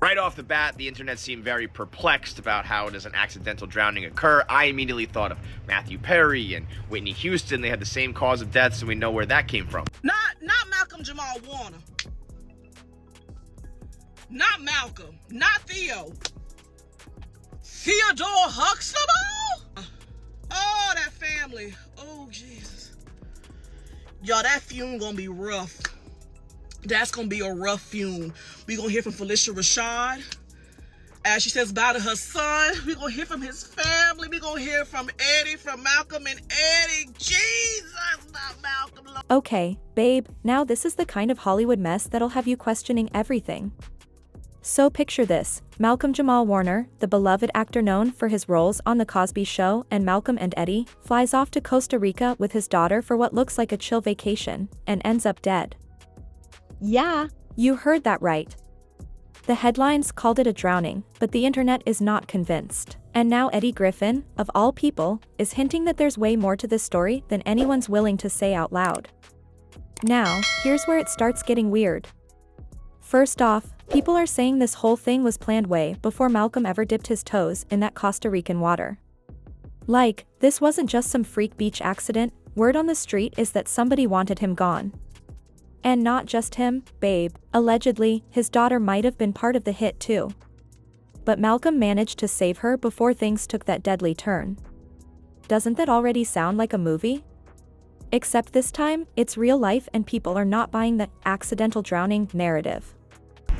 Right off the bat, the internet seemed very perplexed about how does an accidental drowning occur. I immediately thought of Matthew Perry and Whitney Houston. They had the same cause of death, so we know where that came from. Not Malcolm-Jamal Warner. Not Malcolm. Not Theo. Theodore Huxtable? Oh, that family. Oh, Jesus. Y'all, that fume gonna be rough. That's gonna be a rough fume. We gonna hear from Felicia Rashad as she says bye to her son. We gonna hear from his family. We gonna hear from Eddie, from Malcolm and Eddie. Jesus, not Malcolm. Okay, babe, now this is the kind of Hollywood mess that'll have you questioning everything. So picture this, Malcolm-Jamal Warner, the beloved actor known for his roles on The Cosby Show and Malcolm and Eddie, flies off to Costa Rica with his daughter for what looks like a chill vacation, and ends up dead. Yeah, you heard that right. The headlines called it a drowning, but the internet is not convinced. And now Eddie Griffin, of all people, is hinting that there's way more to this story than anyone's willing to say out loud. Now, here's where it starts getting weird. First off, people are saying this whole thing was planned way before Malcolm ever dipped his toes in that Costa Rican water. Like, this wasn't just some freak beach accident, word on the street is that somebody wanted him gone. And not just him, babe, allegedly, his daughter might have been part of the hit too. But Malcolm managed to save her before things took that deadly turn. Doesn't that already sound like a movie? Except this time, it's real life and people are not buying the accidental drowning narrative.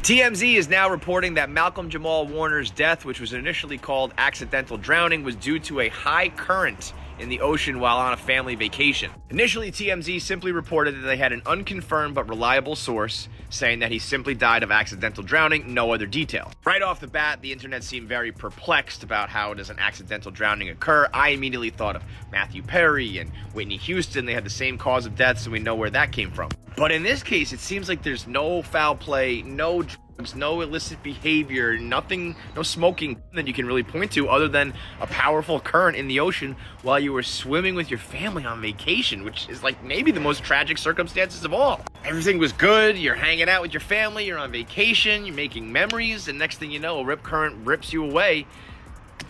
TMZ is now reporting that Malcolm-Jamal Warner's death, which was initially called accidental drowning, was due to a high current in the ocean while on a family vacation. Initially, TMZ simply reported that they had an unconfirmed but reliable source saying that he simply died of accidental drowning, no other detail. Right off the bat, the internet seemed very perplexed about how does an accidental drowning occur. I immediately thought of Matthew Perry and Whitney Houston. They had the same cause of death, so we know where that came from. But in this case, it seems like there's no foul play, no drugs, no illicit behavior, nothing, no smoking that you can really point to other than a powerful current in the ocean while you were swimming with your family on vacation, which is like maybe the most tragic circumstances of all. Everything was good, you're hanging out with your family, you're on vacation, you're making memories, and next thing you know, a rip current rips you away,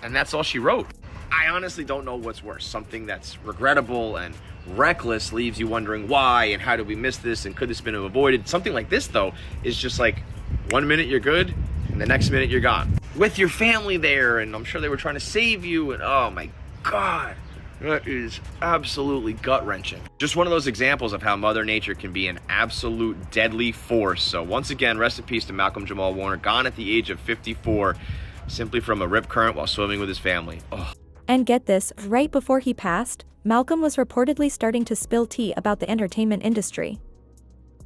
and that's all she wrote. I honestly don't know what's worse. Something that's regrettable and reckless leaves you wondering why and how did we miss this and could this have been avoided. Something like this, though, is just like 1 minute you're good and the next minute you're gone. With your family there, and I'm sure they were trying to save you, and oh my God, that is absolutely gut-wrenching. Just one of those examples of how Mother Nature can be an absolute deadly force. So once again, rest in peace to Malcolm-Jamal Warner, gone at the age of 54, simply from a rip current while swimming with his family. Oh. And get this, right before he passed, Malcolm was reportedly starting to spill tea about the entertainment industry.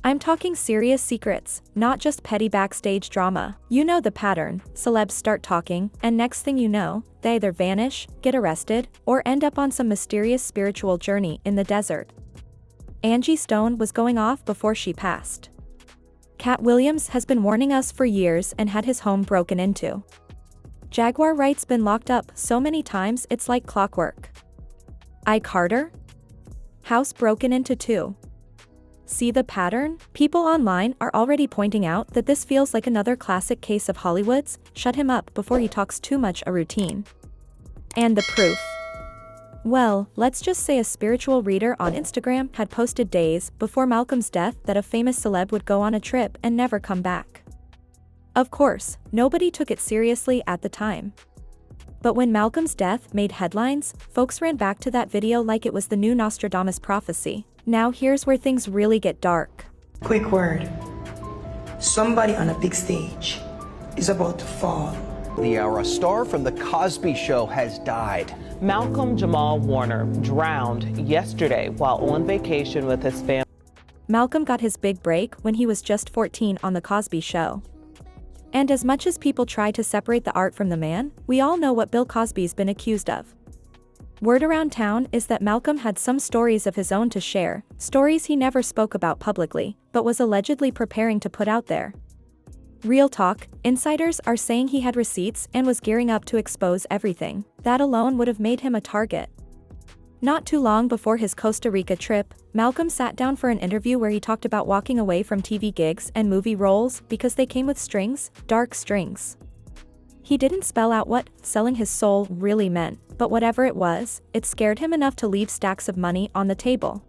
I'm talking serious secrets, not just petty backstage drama. You know the pattern, celebs start talking, and next thing you know, they either vanish, get arrested, or end up on some mysterious spiritual journey in the desert. Angie Stone was going off before she passed. Cat Williams has been warning us for years and had his home broken into. Jaguar Wright's been locked up so many times it's like clockwork. Ike Carter? House broken into too. See the pattern? People online are already pointing out that this feels like another classic case of Hollywood's shut him up before he talks too much a routine. And the proof? Well, let's just say a spiritual reader on Instagram had posted days before Malcolm's death that a famous celeb would go on a trip and never come back. Of course, nobody took it seriously at the time. But when Malcolm's death made headlines, folks ran back to that video like it was the new Nostradamus prophecy. Now here's where things really get dark. Quick word. Somebody on a big stage is about to fall. The hour, a star from The Cosby Show has died. Malcolm-Jamal Warner drowned yesterday while on vacation with his family. Malcolm got his big break when he was just 14 on The Cosby Show. And as much as people try to separate the art from the man, we all know what Bill Cosby's been accused of. Word around town is that Malcolm had some stories of his own to share, stories he never spoke about publicly, but was allegedly preparing to put out there. Real talk, insiders are saying he had receipts and was gearing up to expose everything. That alone would have made him a target. Not too long before his Costa Rica trip, Malcolm sat down for an interview where he talked about walking away from TV gigs and movie roles because they came with strings, dark strings. He didn't spell out what selling his soul really meant, but whatever it was, it scared him enough to leave stacks of money on the table.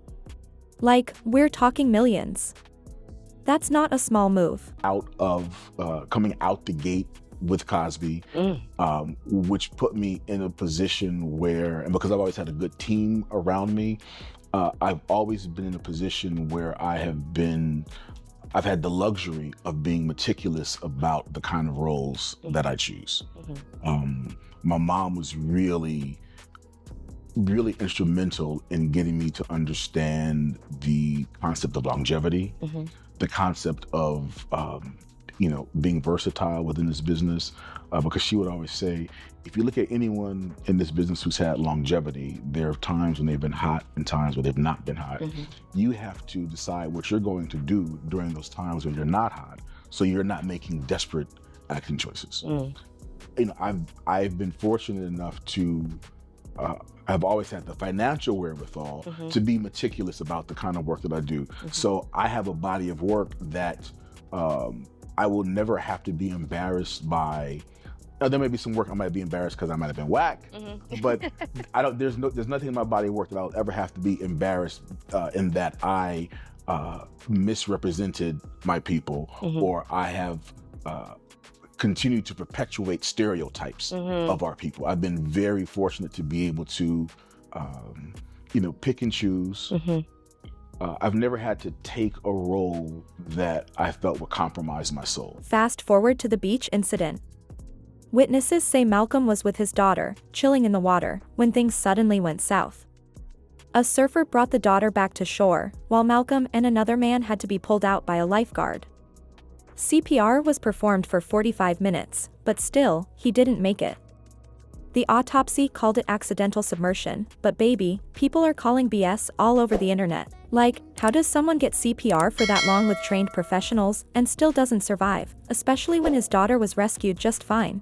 Like, we're talking millions. That's not a small move. Coming out the gate with Cosby, which put me in a position where, and because I've always had a good team around me, I've always been in a position where I've had the luxury of being meticulous about the kind of roles that I choose. My mom was really instrumental in getting me to understand the concept of longevity, the concept of being versatile within this business, because she would always say, if you look at anyone in this business who's had longevity, there are times when they've been hot and times when they've not been hot. You have to decide what you're going to do during those times when you're not hot, so you're not making desperate acting choices. I've been fortunate enough to I've always had the financial wherewithal to be meticulous about the kind of work that I do. So I have a body of work that I will never have to be embarrassed by. Now, there may be some work I might be embarrassed because I might have been whack, but there's nothing in my body of work that I'll ever have to be embarrassed in that I misrepresented my people, or I have continued to perpetuate stereotypes of our people. I've been very fortunate to be able to, pick and choose. I've never had to take a role that I felt would compromise my soul. Fast forward to the beach incident. Witnesses say Malcolm was with his daughter, chilling in the water, when things suddenly went south. A surfer brought the daughter back to shore, while Malcolm and another man had to be pulled out by a lifeguard. CPR was performed for 45 minutes, but still, he didn't make it. The autopsy called it accidental submersion, but baby, people are calling BS all over the internet. Like, how does someone get CPR for that long with trained professionals and still doesn't survive, especially when his daughter was rescued just fine?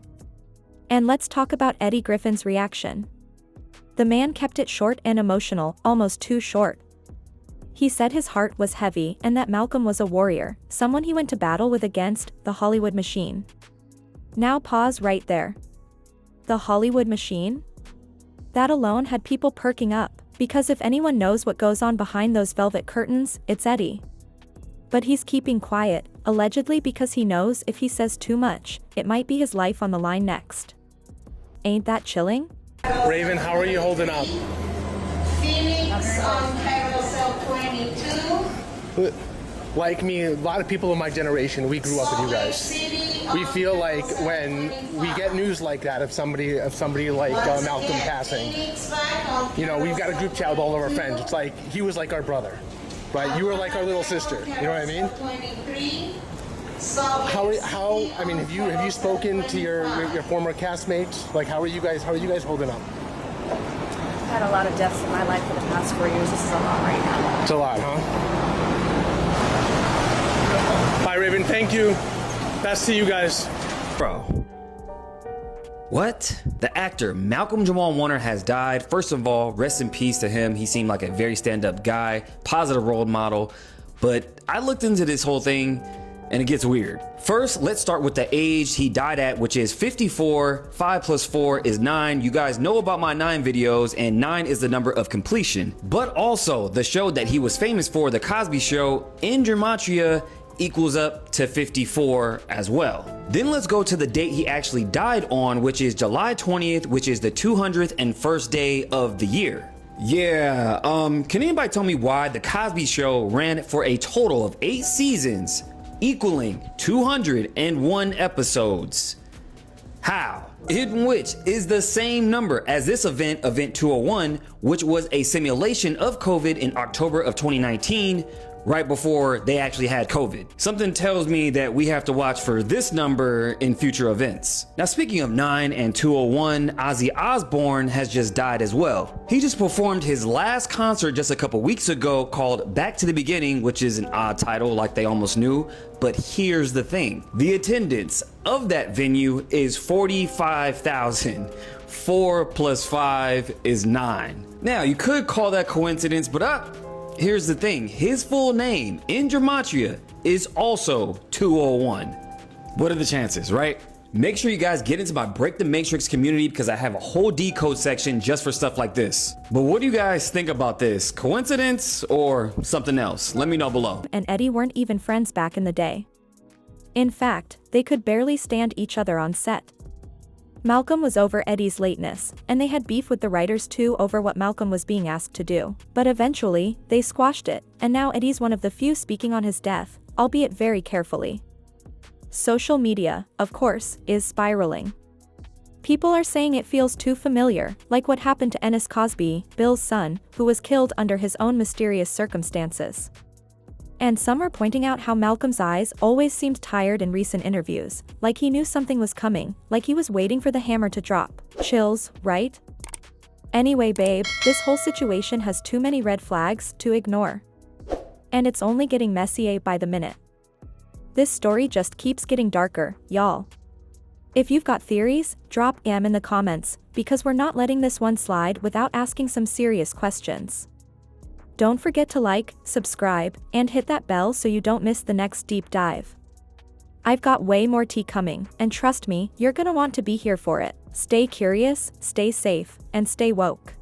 And let's talk about Eddie Griffin's reaction. The man kept it short and emotional, almost too short. He said his heart was heavy and that Malcolm was a warrior, someone he went to battle with against the Hollywood machine. Now pause right there. The Hollywood machine? That alone had people perking up, because if anyone knows what goes on behind those velvet curtains, it's Eddie. But he's keeping quiet, allegedly because he knows if he says too much, it might be his life on the line next. Ain't that chilling? Raven, how are you holding up? Phoenix on Carousel 22. Like me, a lot of people in my generation, we grew up with you guys. We feel like when we get news like that of somebody like Malcolm passing, we've got a group chat with all of our friends. It's like he was like our brother, right? You were like our little sister. You know what I mean? Have you spoken to your former castmates? Like, how are you guys holding up? I've had a lot of deaths in my life for the past 4 years. This is a lot right now. It's a lot, huh? Bye, Raven. Thank you. Best to you guys. Bro. What? The actor Malcolm-Jamal Warner has died. First of all, rest in peace to him. He seemed like a very stand-up guy, positive role model. But I looked into this whole thing and it gets weird. First, let's start with the age he died at, which is 54. 5 plus 4 is 9. You guys know about my 9 videos, and 9 is the number of completion. But also, the show that he was famous for, The Cosby Show, in Gematria, equals up to 54 as well. Then let's go to the date he actually died on, which is July 20th, which is the 201st day of the year. Yeah, can anybody tell me why The Cosby Show ran for a total of 8 seasons, equaling 201 episodes? How? In which is the same number as this event 201, which was a simulation of COVID in October of 2019, right before they actually had COVID. Something tells me that we have to watch for this number in future events. Now, speaking of 9 and 201, Ozzy Osbourne has just died as well. He just performed his last concert just a couple weeks ago called Back to the Beginning, which is an odd title like they almost knew. But here's the thing. The attendance of that venue is 45,000, 4 plus 5 is 9. Now, you could call that coincidence, but here's the thing. His full name in Gematria is also 201. What are the chances, right? Make sure you guys get into my Break the Matrix community because I have a whole decode section just for stuff like this. But what do you guys think about this? Coincidence or something else? Let me know below. And Eddie weren't even friends back in the day. In fact, they could barely stand each other on set. Malcolm was over Eddie's lateness, and they had beef with the writers too over what Malcolm was being asked to do. But eventually, they squashed it, and now Eddie's one of the few speaking on his death, albeit very carefully. Social media, of course, is spiraling. People are saying it feels too familiar, like what happened to Ennis Cosby, Bill's son, who was killed under his own mysterious circumstances. And some are pointing out how Malcolm's eyes always seemed tired in recent interviews, like he knew something was coming, like he was waiting for the hammer to drop. Chills, right? Anyway, babe, this whole situation has too many red flags to ignore. And it's only getting messier by the minute. This story just keeps getting darker, y'all. If you've got theories, drop them in the comments, because we're not letting this one slide without asking some serious questions. Don't forget to like, subscribe, and hit that bell so you don't miss the next deep dive. I've got way more tea coming, and trust me, you're gonna want to be here for it. Stay curious, stay safe, and stay woke.